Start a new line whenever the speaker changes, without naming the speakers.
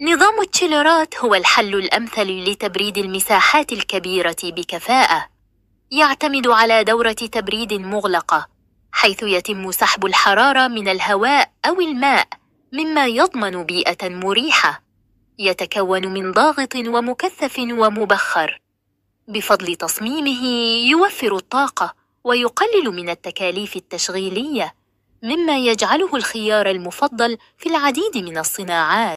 نظام التشيلرات هو الحل الأمثل لتبريد المساحات الكبيرة بكفاءة. يعتمد على دورة تبريد مغلقة، حيث يتم سحب الحرارة من الهواء أو الماء، مما يضمن بيئة مريحة. يتكون من ضاغط ومكثف ومبخر. بفضل تصميمه يوفر الطاقة ويقلل من التكاليف التشغيلية، مما يجعله الخيار المفضل في العديد من الصناعات.